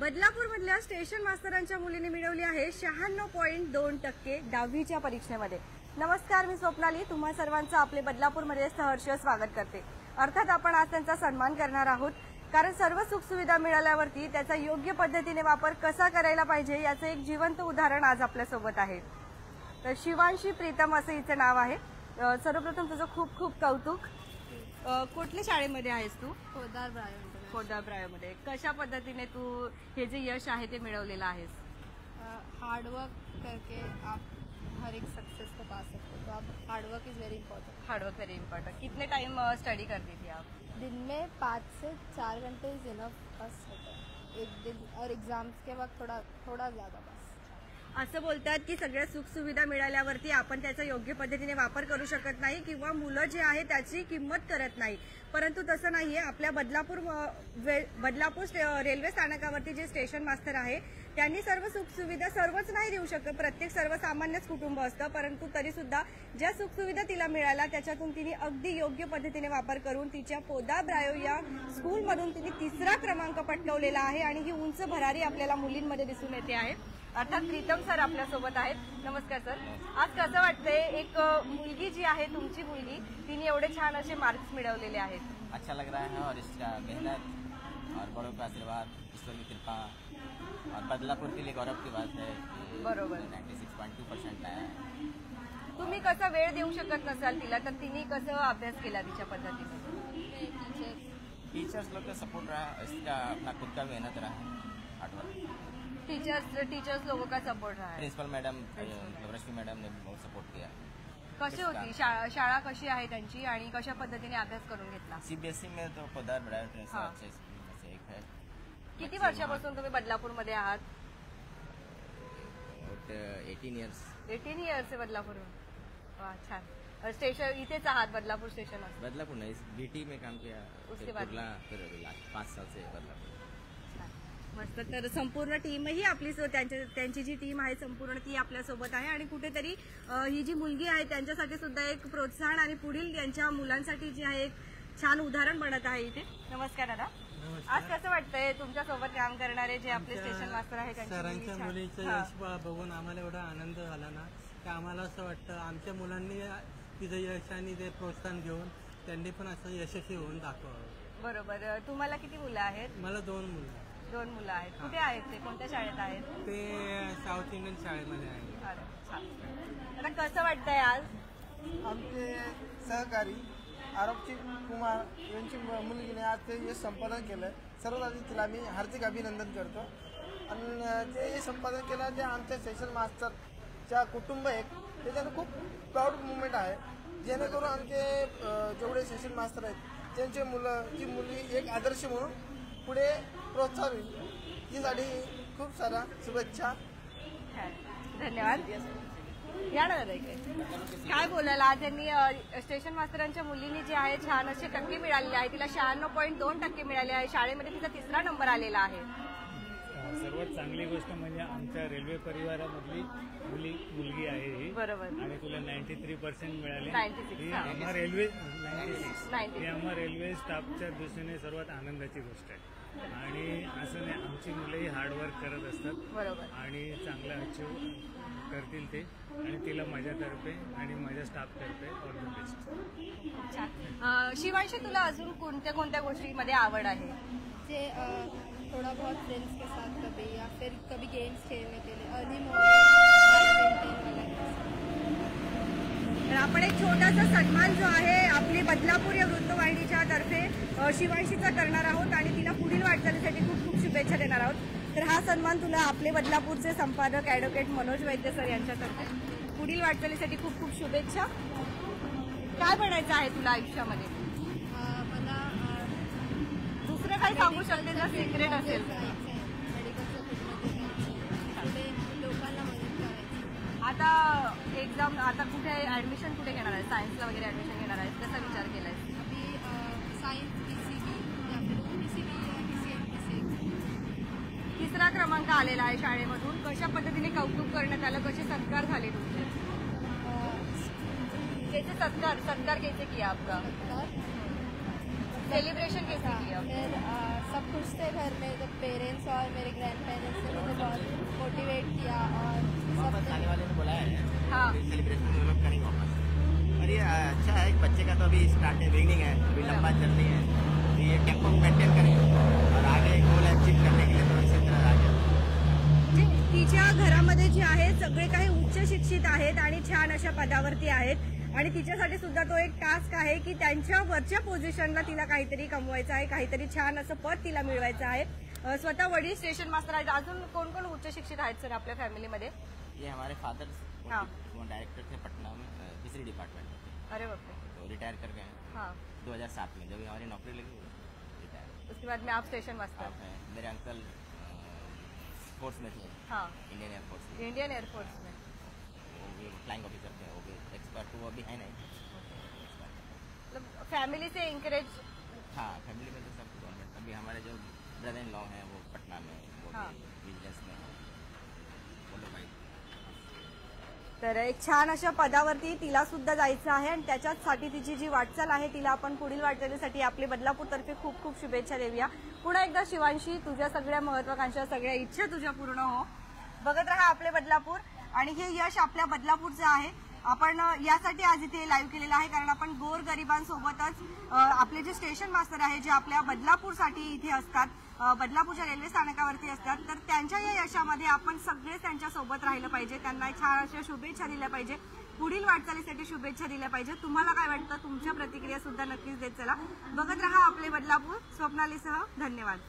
बदलापूर मधल्या स्टेशन मास्तरांच्या मुलीने मिळवली आहे 96.2% 10वीच्या परीक्षेमध्ये। नमस्कार, मी स्वप्नाली तुम्हा सर्वांचं आपले बदलापूरमध्ये सहर्ष स्वागत करते। अर्थात आपण आज त्यांचा सन्मान करणार आहोत, कारण सर्व सुखसुविधा मिळाल्यावरती त्याचा योग्य पद्धतीने वापर कसा करायला पाहिजे याचं एक जिवंत उदाहरण आज आपल्या सोबत आहे। तर शिवांशी प्रीतम असं हिचं नाव आहे। सर्वप्रथम तुझं खूप खूप कौतुक। कुठल्या शाळेमध्ये आहेस तू? खोदार ब्रायोमध्ये। कशा पद्धतीने तू हे जे यश आहे ते मिळवलेलं आहेस? हार्डवर्क करके आप हर एक सक्सेस को पा सकते हो, तो आप hard work is very important. Hard work very important. कितने टाइम स्टडी करती थी आप? दिन में 5 से 4 घंटे इज इनफ बस होता है एक दिन, और एग्जाम्स के वक्त थोड़ा ज़्यादा बस। असं बोलतात की सगळ्या सुखसुविधा मिळाल्यावरती आपण त्याचा योग्य पद्धतीने वापर करू शकत नाही किंवा मुलं जे आहे त्याची किंमत करत नाही, परंतु तसं नाहीये। आपल्या बदलापूर रेल्वे स्थानकावरती जे स्टेशन मास्तर आहे त्यांनी सर्व सुखसुविधा सर्वच नाही देऊ शकत, प्रत्येक सर्वसामान्यच कुटुंब असतं, परंतु तरी सुद्धा ज्या सुखसुविधा तिला मिळाल्या त्याच्यातून तिने अगदी योग्य पद्धतीने वापर करून तिच्या खोदार ब्रायो या स्कूलमधून तिने 3रा क्रमांक पटकावलेला आहे आणि ही उंच भरारी आपल्याला मुलींमध्ये दिसून येते आहे। अर्थात प्रीतम सर आपल्या सोबत आहेत। नमस्कार सर, आज कसं वाटतंय एक मुलगी जी आहे तुमची मुलगी तिने एवढे छान असे मार्क्स मिळवलेले आहेत? अच्छा लग रहा है और इसका मेहनत और बड़ों का आशीर्वाद, ईश्वर की कृपा और बदलापुर के लिए गौरव की बात है कि बरोबर 96.2% आया है। तुम्ही कसं वेळ देऊ शकत नसाल तिला, तर तिने कसं अभ्यास केला तिच्या पद्धतीने? टीचर्स लोग का सपोर्ट रहा, इसका अपना खुद का मेहनत रहा है, हार्डवर्क। टीचर्स लोगों का सपोर्ट रहा है। प्रिंसिपल मैडम रश्मि मैडम ने बहुत सपोर्ट किया। कशी होती शाळा कशी आहे त्यांची आणि कशा पद्धतीने अभ्यास करून घेतला? सीबीएसई में तो खोदार ब्रायो अच्छे स्कूल में से एक है। किती वर्षापासून तुम्ही बदलापूर मध्ये आहात? 18 इयर्स। 18 इयर्स आहे बदलापूर। वाह, छान। स्टेशन इथेच आहात बदलापूर स्टेशन? बदलापुर नहीं, बीटी में काम किया, उसके बाद फिर 5 साल से बदलापुर। मस्त। तर संपूर्ण टीमही आपली त्यांची जी टीम आहे संपूर्ण ती आपल्यासोबत आहे आणि कुठेतरी ही जी मुलगी आहे त्यांच्यासाठी सुद्धा एक प्रोत्साहन आणि पुढील त्यांच्या मुलांसाठी जे आहे एक छान उदाहरण बनत आहे इथे। नमस्कार दादा, आज कसं वाटतंय तुमच्या सोबत काम करणारे जे आपले स्टेशन मास्टर आहे सरांच्या मुलीचं यश बघून आम्हाला एवढा आनंद झाला ना की आम्हाला असं वाटतं आमच्या मुलांनी तिचं यश आणि ते प्रोत्साहन घेऊन त्यांनी पण असं यशस्वी होऊन दाखवावं। बरोबर। तुम्हाला किती मुलं आहेत? मला 2 मुलं। 2 मुलं आहेत। कुठे आहेत ते? कोणत्या शाळेत आहेत ते? साऊथ इंडियन शाळेमध्ये आहे। अरे छान। आता कसं वाटतंय आज? आमचे सहकारी आरोपजी कुमार यांची मुलगीने आज ते यश संपादन केलं। सर्वात आधी तिला मी हार्दिक अभिनंदन करतो। आणि ते यश संपादन केलं ते आमच्या सेशन मास्टरच्या कुटुंब एक त्याच्यानं खूप प्राऊड मुवमेंट आहे, जेणेकरून आमचे जेवढे सेशन मास्टर आहेत त्यांचे ती मुली एक आदर्श म्हणून पुढे प्रोत्साहन होईल यासाठी खूप सारा शुभेच्छा। धन्यवाद। या ना दादा इकडे, काय बोलायला आज त्यांनी स्टेशन मास्तरांच्या मुलींनी जे आहे छान असे टक्के मिळालेले आहे, तिला 96.2% मिळाले आहे, शाळेमध्ये तिचा 3रा नंबर आलेला आहे। सर्वात चांगली गोष्ट म्हणजे आमच्या रेल्वे परिवारामधली मुलगी आहे ही, बरोबर, आणि तुला 93% मिळाले। 96 ही आम्हा रेल्वे स्टाफच्या दृष्टीने सर्वात आनंदाची गोष्ट आहे। आणि असं नाही, आमची मुलंही हार्डवर्क करत असतात, बरोबर, आणि चांगलं अचीव करतील ते, आणि तिला माझ्यातर्फे आणि माझ्या स्टाफतर्फे ऑल द बेस्ट। शिवांशी, तुला अजून कोणत्या कोणत्या गोष्टींमध्ये आवड आहे? जे थोड़ा बहुत फ्रेंड्स के साथ कभी या फिर कभी गेम्स खेलने के लिए, अर्ली मॉर्निंग। तर आपण एक छोटासा सन्मान जो आहे आपली बदलापूर या वृत्तवाहिनीच्या तर्फे शिवांशीचा करणार आहोत आणि तिला पुढील वाटचालीसाठी खूप खूप शुभेच्छा देणार आहोत। तर हा सन्मान तुला आपले बदलापूरचे संपादक ॲडव्होकेट मनोज वैद्य सर यांच्यातर्फे पुढील वाटचालीसाठी खूप खूप शुभेच्छा। काय बनायचं आहे तुला आयुष्यामध्ये? मला दुसरं काय सांगू शकते जर सिक्रेट असेल? लोकांना मदत करायची। आता एक्झाम, आता कुठे ऍडमिशन कुठे घेणार आहे? सायन्सला वगैरे ऍडमिशन घेणार आहे, कसा विचार केलाय? अभी सायन्स PCB या फिर PCB या PCM 3रा क्रमांक आलेला आहे शाळेमधून। कशा पद्धतीने कौतुक करण्यात आलं, कसे सत्कार झाले तुमचे? कैसे सत्कार कैसे किया आपका? सेलिब्रेशन कैसे किया? फिर सब खुश थे घर में, जब पेरेंट्स और मेरे ग्रैंड पेरेंट्स ने मुझे बहुत मोटिवेट किया और वापस आने वाले ने बुलाया है हाँ सेलिब्रेशन डेवलप करेंगे वापस। और ये अच्छा है, एक बच्चे का तो अभी स्टार्ट है, बिगनिंग है, अभी लंबा जर्नी है, तो ये टेम्पो मेंटेन करेंगे और आगे गोल अचीव करने के लिए तो इसी तरह आगे। जे तिच्या घरामध्ये जे आहे सगळे काही उच्च शिक्षित आहेत आणि छान अशा पदावरती आहेत आणि तिच्यासाठी सुद्धा तो एक टास्क आहे की त्यांच्या वरच्या पोझिशनला तिला काहीतरी कमवायचं आहे, काहीतरी छान असं पद तिला मिळवायचं आहे. स्वतः वडील स्टेशन मास्टर आहेत. अजून कोण कोण उच्च शिक्षित आहेत सर आपल्या फॅमिलीमध्ये? ये हमारे फादर हाँ। डायरेक्टर थे पटना में, तीसरी डिपार्टमेंट में, अरे बाप रे. तो रिटायर कर गए हैं हाँ 2007 में, जब हमारी नौकरी लगी रिटायर। उसके बाद में आप स्टेशन मास्टर. मेरे अंकल फोर्स में थे, हाँ इंडियन एयरफोर्स में, इंडियन एयरफोर्स में. वो भी फ्लाइंग ऑफिसर थे, वो भी एक्सपर्ट, वो अभी है नहीं। मतलब फैमिली से इंकरेज. हाँ फैमिली में तो सब गवर्नमेंट, अभी हमारे जो ब्रदर इन लॉ हैं वो पटना में, वो हाँ। बिजनेस में हैं। बोलो भाई। तर एक छान अशा पदावरती तिला सुद्धा जायचं आहे आणि त्याच्यासाठी तिची जी वाटचाल आहे तिला आपण पुढील वाटचालीसाठी आपली बदलापूर तर्फे खूप खूप शुभेच्छा देऊया. पुन्हा एकदा शिवांशी, तुझ्या सगळ्या महत्वाकांक्षा, सगळ्या इच्छा तुझ्या पूर्ण हो. बघत राहा आपले बदलापूर. आणि हे यश आपल्या बदलापूरचं आहे. आपण यासाठी आज इथे लाईव्ह केलेलं आहे कारण आपण गोरगरिबांसोबतच आपले जे स्टेशन मास्टर आहे जे आपल्या बदलापूरसाठी इथे असतात, बदलापूरच्या रेल्वे स्थानकावरती असतात, तर त्यांच्या या यशामध्ये आपण सगळेच त्यांच्या सोबत राहिलं पाहिजे, त्यांना छान अशा शुभेच्छा दिल्या पाहिजे, पुढील वाटचालीसाठी शुभेच्छा दिल्या पाहिजे. तुम्हाला काय वाटतं? तुमच्या प्रतिक्रिया सुद्धा नक्कीच देत चला. बघत राहा आपले बदलापूर. स्वप्नालीसह धन्यवाद.